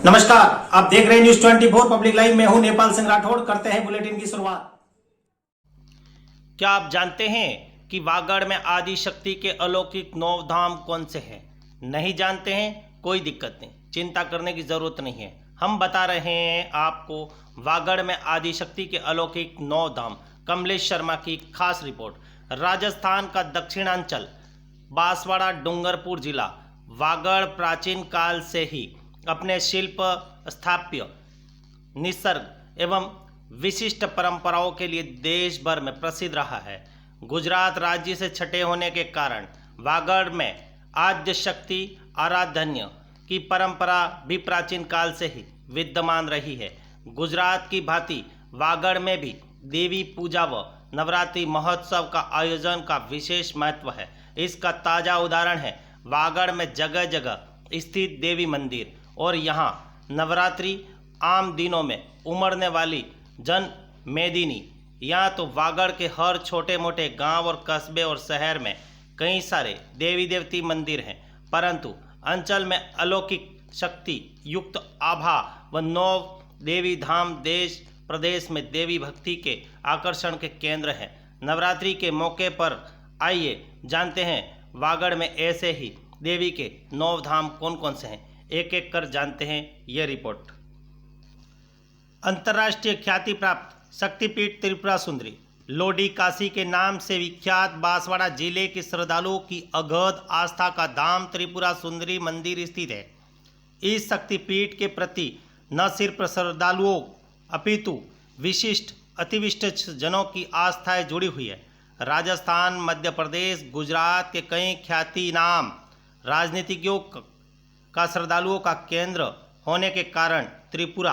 नमस्कार, आप देख रहे हैं न्यूज 24 पब्लिक लाइव में हूं नेपाल सिंह राठौड़। करते हैं बुलेटिन की शुरुआत। क्या आप जानते हैं कि वागड़ में आदि शक्ति के अलौकिक 9 धाम कौन से हैं? नहीं जानते हैं? कोई दिक्कत नहीं, चिंता करने की जरूरत नहीं है। हम बता रहे हैं आपको वागड़ में आदि शक्ति के अलौकिक 9 धाम। कमलेश शर्मा की खास रिपोर्ट। राजस्थान का दक्षिणांचल बांसवाड़ा डूंगरपुर जिला वागड़ प्राचीन काल से ही अपने शिल्प स्थापत्य निसर्ग एवं विशिष्ट परंपराओं के लिए देश भर में प्रसिद्ध रहा है। गुजरात राज्य से छठे होने के कारण वागड़ में आद्य शक्ति आराधन्य की परंपरा भी प्राचीन काल से ही विद्यमान रही है। गुजरात की भांति वागड़ में भी देवी पूजा व नवरात्रि महोत्सव का आयोजन का विशेष महत्व है। इसका ताज़ा उदाहरण है वागड़ में जगह जगह स्थित देवी मंदिर और यहाँ नवरात्रि आम दिनों में उमड़ने वाली जन मेदिनी। यहाँ तो वागड़ के हर छोटे मोटे गांव और कस्बे और शहर में कई सारे देवी देवती मंदिर हैं, परंतु अंचल में अलौकिक शक्ति युक्त आभा व 9 देवी धाम देश प्रदेश में देवी भक्ति के आकर्षण के केंद्र हैं। नवरात्रि के मौके पर आइए जानते हैं वागड़ में ऐसे ही देवी के 9 धाम कौन कौन से हैं। एक एक कर जानते हैं ये रिपोर्ट। अंतर्राष्ट्रीय ख्याति प्राप्त शक्तिपीठ त्रिपुरा सुंदरी लोडी काशी के नाम से विख्यात बांसवाड़ा जिले के श्रद्धालुओं की अगाध आस्था का धाम त्रिपुरा सुंदरी मंदिर स्थित है। इस शक्तिपीठ के प्रति न सिर्फ श्रद्धालुओं अपितु विशिष्ट अतिविशिष्ट जनों की आस्थाएं जुड़ी हुई है। राजस्थान, मध्य प्रदेश, गुजरात के कई ख्याति नाम राजनीतिज्ञों का श्रद्धालुओं का केंद्र होने के कारण त्रिपुरा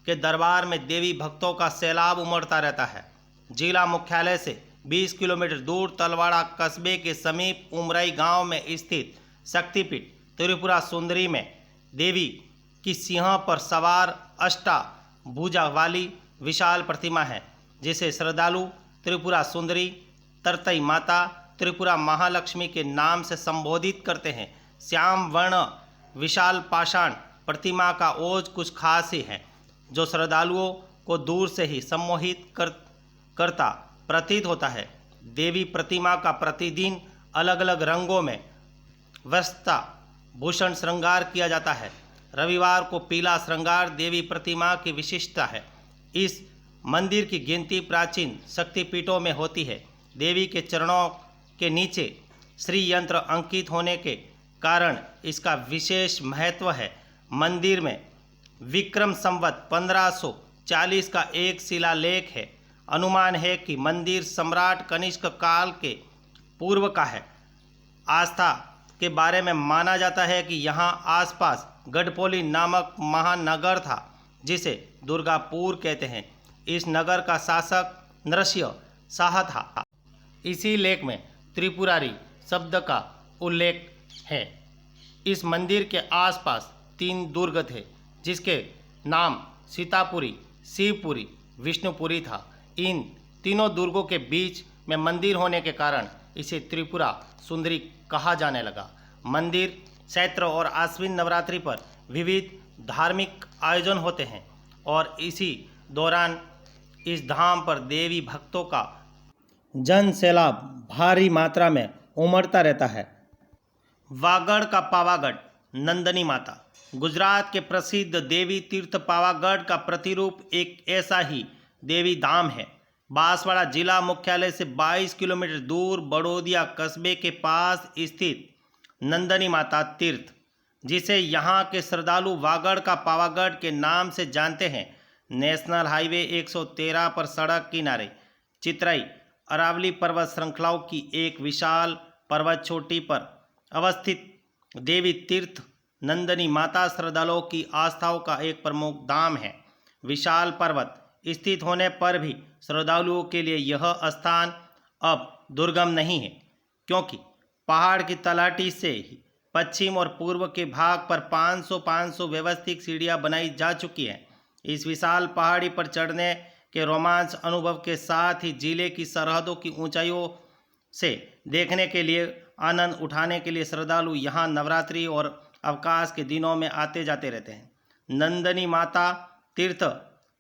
के दरबार में देवी भक्तों का सैलाब उमड़ता रहता है। जिला मुख्यालय से 20 किलोमीटर दूर तलवाड़ा कस्बे के समीप उमरई गांव में स्थित शक्तिपीठ त्रिपुरा सुंदरी में देवी की सिंह पर सवार अष्टभुजा वाली विशाल प्रतिमा है, जिसे श्रद्धालु त्रिपुरा सुंदरी, तरतई माता, त्रिपुरा महालक्ष्मी के नाम से संबोधित करते हैं। श्याम वर्ण विशाल पाषाण प्रतिमा का ओज कुछ खास ही है, जो श्रद्धालुओं को दूर से ही सम्मोहित करता प्रतीत होता है। देवी प्रतिमा का प्रतिदिन अलग अलग रंगों में वस्त्र भूषण श्रृंगार किया जाता है। रविवार को पीला श्रृंगार देवी प्रतिमा की विशिष्टता है। इस मंदिर की गिनती प्राचीन शक्तिपीठों में होती है। देवी के चरणों के नीचे श्री यंत्र अंकित होने के कारण इसका विशेष महत्व है। मंदिर में विक्रम संवत 1540 का एक शिलालेख है। अनुमान है कि मंदिर सम्राट कनिष्क काल के पूर्व का है। आस्था के बारे में माना जाता है कि यहाँ आसपास गढ़पोली नामक महानगर था, जिसे दुर्गापुर कहते हैं। इस नगर का शासक नरसिंह शाह था। इसी लेख में त्रिपुरारी शब्द का उल्लेख है। इस मंदिर के आसपास 3 दुर्ग थे, जिसके नाम सीतापुरी, शिवपुरी, विष्णुपुरी था। इन तीनों दुर्गों के बीच में मंदिर होने के कारण इसे त्रिपुरा सुंदरी कहा जाने लगा। मंदिर चैत्र और आश्विन नवरात्रि पर विविध धार्मिक आयोजन होते हैं और इसी दौरान इस धाम पर देवी भक्तों का जन सैलाब भारी मात्रा में उमड़ता रहता है। वागड़ का पावागढ़ नंदनी माता गुजरात के प्रसिद्ध देवी तीर्थ पावागढ़ का प्रतिरूप एक ऐसा ही देवी धाम है। बांसवाड़ा जिला मुख्यालय से 22 किलोमीटर दूर बड़ौदिया कस्बे के पास स्थित नंदनी माता तीर्थ, जिसे यहाँ के श्रद्धालु वागड़ का पावागढ़ के नाम से जानते हैं, नेशनल हाईवे 113 पर सड़क किनारे चितराई अरावली पर्वत श्रृंखलाओं की एक विशाल पर्वत चोटी पर अवस्थित देवी तीर्थ नंदनी माता श्रद्धालुओं की आस्थाओं का एक प्रमुख धाम है। विशाल पर्वत स्थित होने पर भी श्रद्धालुओं के लिए यह स्थान अब दुर्गम नहीं है, क्योंकि पहाड़ की तलहटी से ही पश्चिम और पूर्व के भाग पर 500 व्यवस्थित सीढ़ियां बनाई जा चुकी हैं। इस विशाल पहाड़ी पर चढ़ने के रोमांच अनुभव के साथ ही जिले की सरहदों की ऊंचाइयों से देखने के लिए आनंद उठाने के लिए श्रद्धालु यहाँ नवरात्रि और अवकाश के दिनों में आते जाते रहते हैं। नंदनी माता तीर्थ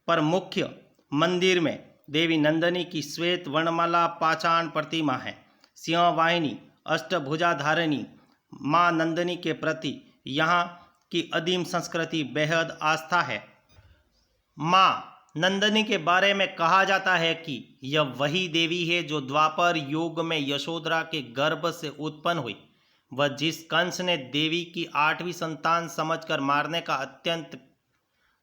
पर मुख्य मंदिर में देवी नंदनी की श्वेत वर्णमाला पाषाण प्रतिमा है। सिंह वाहिनी अष्टभुजाधारिणी माँ नंदनी के प्रति यहाँ की अदीम संस्कृति बेहद आस्था है। माँ नंदनी के बारे में कहा जाता है कि यह वही देवी है जो द्वापर युग में यशोधरा के गर्भ से उत्पन्न हुई। वह जिस कंस ने देवी की 8वीं संतान समझकर मारने का अत्यंत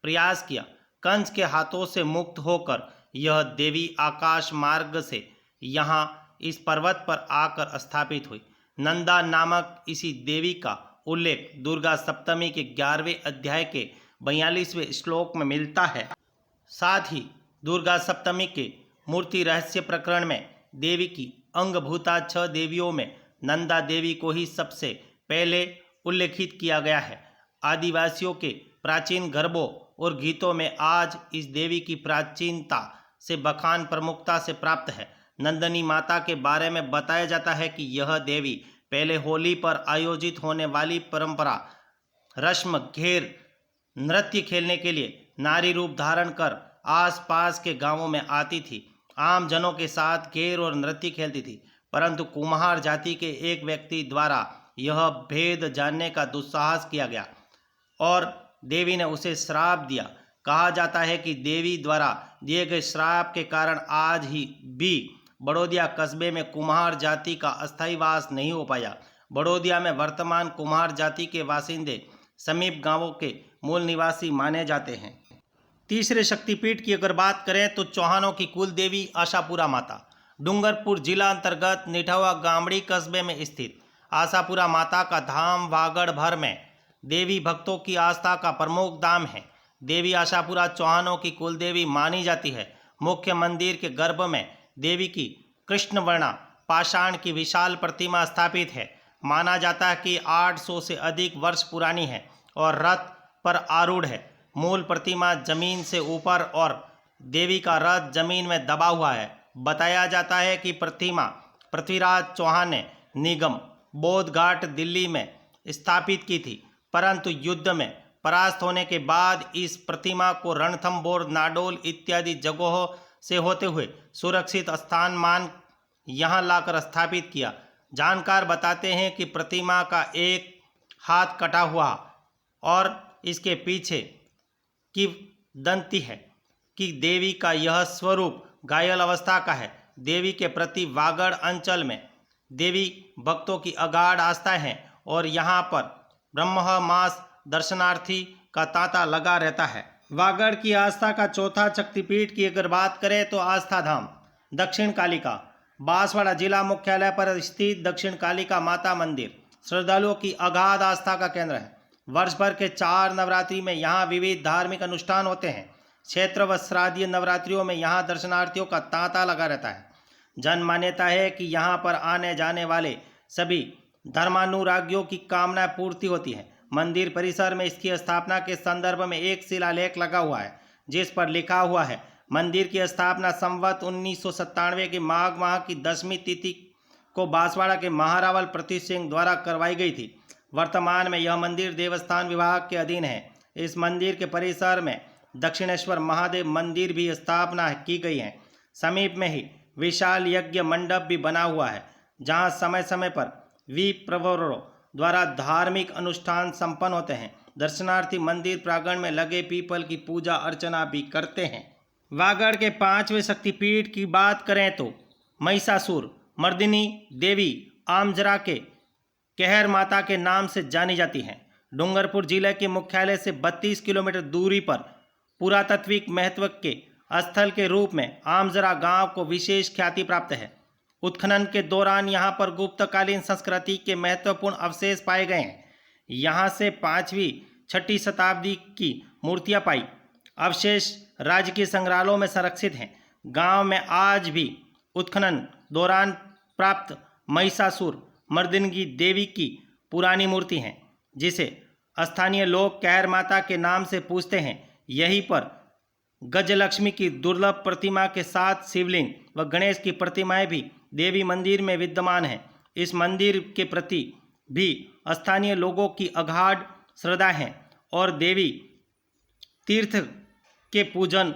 प्रयास किया, कंस के हाथों से मुक्त होकर यह देवी आकाश मार्ग से यहाँ इस पर्वत पर आकर स्थापित हुई। नंदा नामक इसी देवी का उल्लेख दुर्गा सप्तमी के 11वें अध्याय के 42वें श्लोक में मिलता है। साथ ही दुर्गा सप्तमी के मूर्ति रहस्य प्रकरण में देवी की अंगभूता 6 देवियों में नंदा देवी को ही सबसे पहले उल्लेखित किया गया है। आदिवासियों के प्राचीन गरबों और गीतों में आज इस देवी की प्राचीनता से बखान प्रमुखता से प्राप्त है। नंदनी माता के बारे में बताया जाता है कि यह देवी पहले होली पर आयोजित होने वाली परंपरा रस्म घेर नृत्य खेलने के लिए नारी रूप धारण कर आसपास के गांवों में आती थी। आम जनों के साथ घेर और नृत्य खेलती थी, परंतु कुम्हार जाति के एक व्यक्ति द्वारा यह भेद जानने का दुस्साहस किया गया और देवी ने उसे श्राप दिया। कहा जाता है कि देवी द्वारा दिए गए श्राप के कारण आज ही भी बड़ौदिया कस्बे में कुम्हार जाति का अस्थायी वास नहीं हो पाया। बड़ौदिया में वर्तमान कुम्हार जाति के बासिंदे समीप गांवों के मूल निवासी माने जाते हैं। तीसरे शक्तिपीठ की अगर बात करें तो चौहानों की कुल देवी आशापुरा माता डूंगरपुर जिला अंतर्गत निठवा गामड़ी कस्बे में स्थित आशापुरा माता का धाम वागड़ भर में देवी भक्तों की आस्था का प्रमुख धाम है। देवी आशापुरा चौहानों की कुल देवी मानी जाती है। मुख्य मंदिर के गर्भ में देवी की कृष्णवर्णा पाषाण की विशाल प्रतिमा स्थापित है। माना जाता है कि 800 से अधिक वर्ष पुरानी है और रथ पर आरूढ़ है। मूल प्रतिमा जमीन से ऊपर और देवी का रथ जमीन में दबा हुआ है। बताया जाता है कि प्रतिमा पृथ्वीराज चौहान ने निगम बोध घाट दिल्ली में स्थापित की थी, परंतु युद्ध में परास्त होने के बाद इस प्रतिमा को रणथंभौर नाडोल इत्यादि जगहों से होते हुए सुरक्षित स्थान मान यहाँ लाकर स्थापित किया। जानकार बताते हैं कि प्रतिमा का एक हाथ कटा हुआ और इसके पीछे की दंती है कि देवी का यह स्वरूप घायल अवस्था का है। देवी के प्रति वागड़ अंचल में देवी भक्तों की अगाध आस्था है और यहाँ पर ब्रह्म मास दर्शनार्थी का तांता लगा रहता है। वागड़ की आस्था का चौथा शक्तिपीठ की अगर बात करें तो आस्था धाम दक्षिण कालिका बांसवाड़ा जिला मुख्यालय पर स्थित दक्षिण कालिका माता मंदिर श्रद्धालुओं की अगाध आस्था का केंद्र है। वर्ष भर के 4 नवरात्रि में यहाँ विविध धार्मिक अनुष्ठान होते हैं। क्षेत्र व श्राद्धीय नवरात्रियों में यहाँ दर्शनार्थियों का तांता लगा रहता है। जन मान्यता है कि यहाँ पर आने जाने वाले सभी धर्मानुरागियों की कामनाएं पूर्ति होती है। मंदिर परिसर में इसकी स्थापना के संदर्भ में एक शिलालेख लगा हुआ है जिस पर लिखा हुआ है, मंदिर की स्थापना संवत 1997 के माघ माह की 10वीं तिथि को बांसवाड़ा के महारावल प्रतीक सिंह द्वारा करवाई गई थी। वर्तमान में यह मंदिर देवस्थान विभाग के अधीन है। इस मंदिर के परिसर में दक्षिणेश्वर महादेव मंदिर भी स्थापना की गई है। समीप में ही विशाल यज्ञ मंडप भी बना हुआ है जहां समय समय पर विप्रवरों द्वारा धार्मिक अनुष्ठान संपन्न होते हैं। दर्शनार्थी मंदिर प्रांगण में लगे पीपल की पूजा अर्चना भी करते हैं। वागड़ के 5वें शक्तिपीठ की बात करें तो महिषासुर मर्दिनी देवी आमजरा के कहर माता के नाम से जानी जाती हैं। डूंगरपुर जिले के मुख्यालय से 32 किलोमीटर दूरी पर पुरातात्विक महत्व के स्थल के रूप में आमजरा गांव को विशेष ख्याति प्राप्त है। उत्खनन के दौरान यहां पर गुप्तकालीन संस्कृति के महत्वपूर्ण अवशेष पाए गए हैं। यहां से 5वीं-6ठी शताब्दी की मूर्तियां पाई अवशेष राज्य के संग्रहालयों में संरक्षित हैं। गांव में आज भी उत्खनन दौरान प्राप्त महिषासुर मर्दिनी देवी की पुरानी मूर्ति हैं जिसे स्थानीय लोग कहर माता के नाम से पूजते हैं। यहीं पर गजलक्ष्मी की दुर्लभ प्रतिमा के साथ शिवलिंग व गणेश की प्रतिमाएं भी देवी मंदिर में विद्यमान हैं। इस मंदिर के प्रति भी स्थानीय लोगों की अगाध श्रद्धा है और देवी तीर्थ के पूजन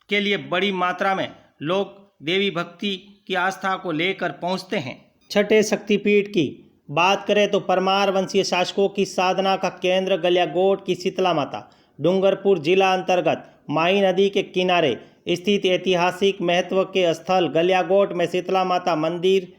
के लिए बड़ी मात्रा में लोग देवी भक्ति की आस्था को लेकर पहुंचते हैं। छठे शक्तिपीठ की बात करें तो परमार वंशीय शासकों की साधना का केंद्र गलियाकोट की शीतला माता, डूंगरपुर जिला अंतर्गत माही नदी के किनारे स्थित ऐतिहासिक महत्व के स्थल गलियाकोट में शीतला माता मंदिर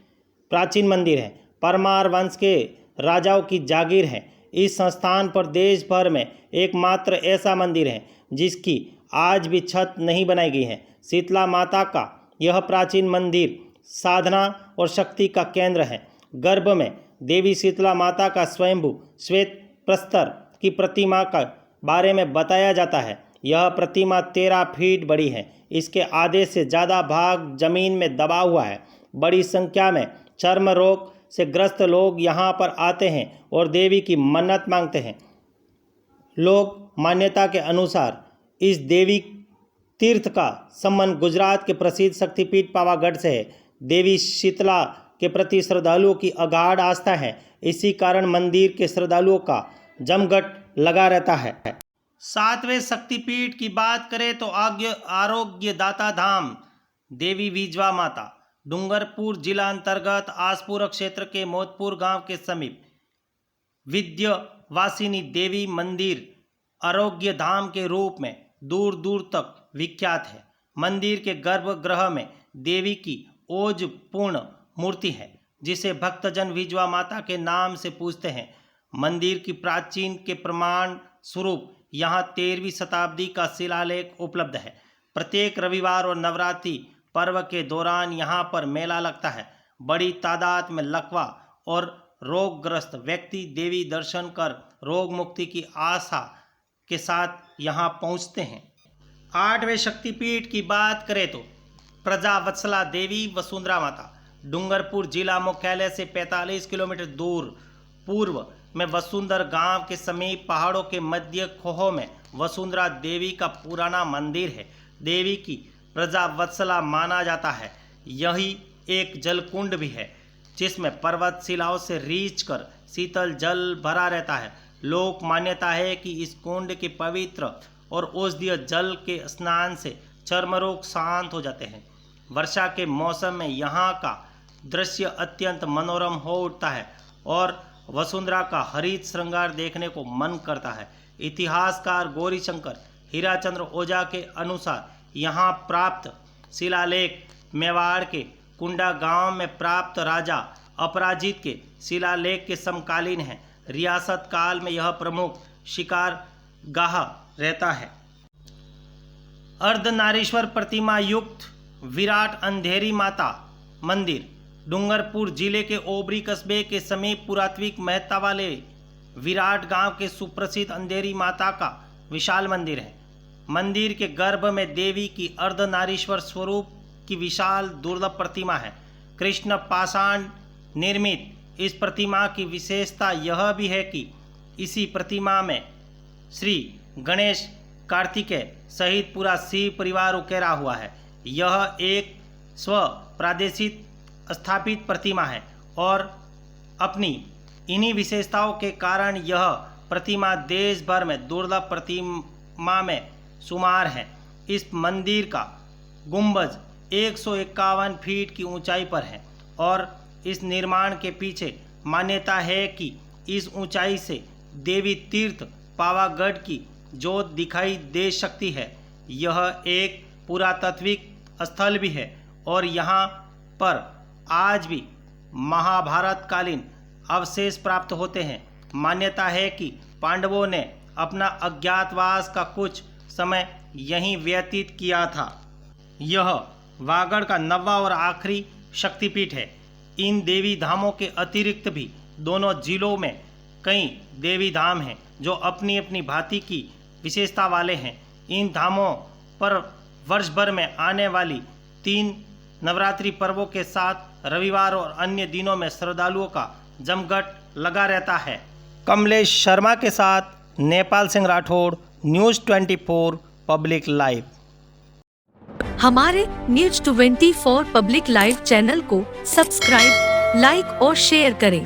प्राचीन मंदिर है। परमार वंश के राजाओं की जागीर है। इस संस्थान पर देश भर में एकमात्र ऐसा मंदिर है जिसकी आज भी छत नहीं बनाई गई है। शीतला माता का यह प्राचीन मंदिर साधना और शक्ति का केंद्र है। गर्भ में देवी शीतला माता का स्वयंभू श्वेत प्रस्तर की प्रतिमा का बारे में बताया जाता है। यह प्रतिमा 13 फीट बड़ी है। इसके आधे से ज़्यादा भाग जमीन में दबा हुआ है। बड़ी संख्या में चर्म रोग से ग्रस्त लोग यहाँ पर आते हैं और देवी की मन्नत मांगते हैं। लोक मान्यता के अनुसार इस देवी तीर्थ का संबंध गुजरात के प्रसिद्ध शक्तिपीठ पावागढ़ से है। देवी शीतला के प्रति श्रद्धालुओं की अगाध आस्था है। इसी कारण मंदिर के श्रद्धालुओं का जमघट लगा रहता है। सातवें शक्तिपीठ की बात करें तो आरोग्य दाता धाम देवी विजवा माता, डूंगरपुर जिला अंतर्गत आसपुर क्षेत्र के मोदपुर गांव के समीप विद्यावासिनी देवी मंदिर आरोग्य धाम के रूप में दूर दूर तक विख्यात है। मंदिर के गर्भगृह में देवी की ओजपूर्ण मूर्ति है जिसे भक्तजन विजवा माता के नाम से पूजते हैं। मंदिर की प्राचीन के प्रमाण स्वरूप यहाँ 13वीं शताब्दी का शिलालेख उपलब्ध है। प्रत्येक रविवार और नवरात्रि पर्व के दौरान यहाँ पर मेला लगता है। बड़ी तादाद में लकवा और रोगग्रस्त व्यक्ति देवी दर्शन कर रोग मुक्ति की आशा के साथ यहाँ पहुँचते हैं। आठवें शक्तिपीठ की बात करें तो प्रजावत्सला देवी वसुंधरा माता, डूंगरपुर जिला मुख्यालय से 45 किलोमीटर दूर पूर्व में वसुंधर गांव के समीप पहाड़ों के मध्य खोह में वसुंधरा देवी का पुराना मंदिर है। देवी की प्रजावत्सला माना जाता है। यही एक जलकुंड भी है जिसमें पर्वत शिलाओं से रीछ कर शीतल जल भरा रहता है। लोक मान्यता है कि इस कुंड के पवित्र और औषधीय जल के स्नान से चर्म रोग शांत हो जाते हैं। वर्षा के मौसम में यहाँ का दृश्य अत्यंत मनोरम हो उठता है और वसुंधरा का हरित श्रृंगार देखने को मन करता है। इतिहासकार गौरीशंकर हीराचंद्र ओझा के अनुसार यहाँ प्राप्त शिलालेख मेवाड़ के कुंडा गांव में प्राप्त राजा अपराजित के शिलालेख के समकालीन है। रियासत काल में यह प्रमुख शिकार गाह रहता है। अर्धनारीश्वर प्रतिमा युक्त विराट अंधेरी माता मंदिर, डूंगरपुर जिले के ओबरी कस्बे के समीप पुरातात्विक महत्ता वाले विराट गांव के सुप्रसिद्ध अंधेरी माता का विशाल मंदिर है। मंदिर के गर्भ में देवी की अर्धनारीश्वर स्वरूप की विशाल दुर्लभ प्रतिमा है। कृष्ण पाषाण निर्मित इस प्रतिमा की विशेषता यह भी है कि इसी प्रतिमा में श्री गणेश कार्तिकेय सहित पूरा शिव परिवार उकेरा हुआ है। यह एक स्व प्रादेशिक स्थापित प्रतिमा है और अपनी इन्हीं विशेषताओं के कारण यह प्रतिमा देश भर में दुर्लभ प्रतिमा में शुमार है। इस मंदिर का गुंबज 151 फीट की ऊंचाई पर है और इस निर्माण के पीछे मान्यता है कि इस ऊंचाई से देवी तीर्थ पावागढ़ की जोत दिखाई दे सकती है। यह एक पुरातात्विक स्थल भी है और यहाँ पर आज भी महाभारतकालीन अवशेष प्राप्त होते हैं। मान्यता है कि पांडवों ने अपना अज्ञातवास का कुछ समय यहीं व्यतीत किया था। यह वागड़ का 9वां और आखिरी शक्तिपीठ है। इन देवी धामों के अतिरिक्त भी दोनों जिलों में कई देवी धाम हैं जो अपनी अपनी भांति की विशेषता वाले हैं। इन धामों पर वर्ष भर में आने वाली 3 नवरात्रि पर्वों के साथ रविवार और अन्य दिनों में श्रद्धालुओं का जमघट लगा रहता है। कमलेश शर्मा के साथ Nepal Singh Rathore, news 24 public live. हमारे न्यूज़ 24 पब्लिक लाइव चैनल को सब्सक्राइब, लाइक और शेयर करें।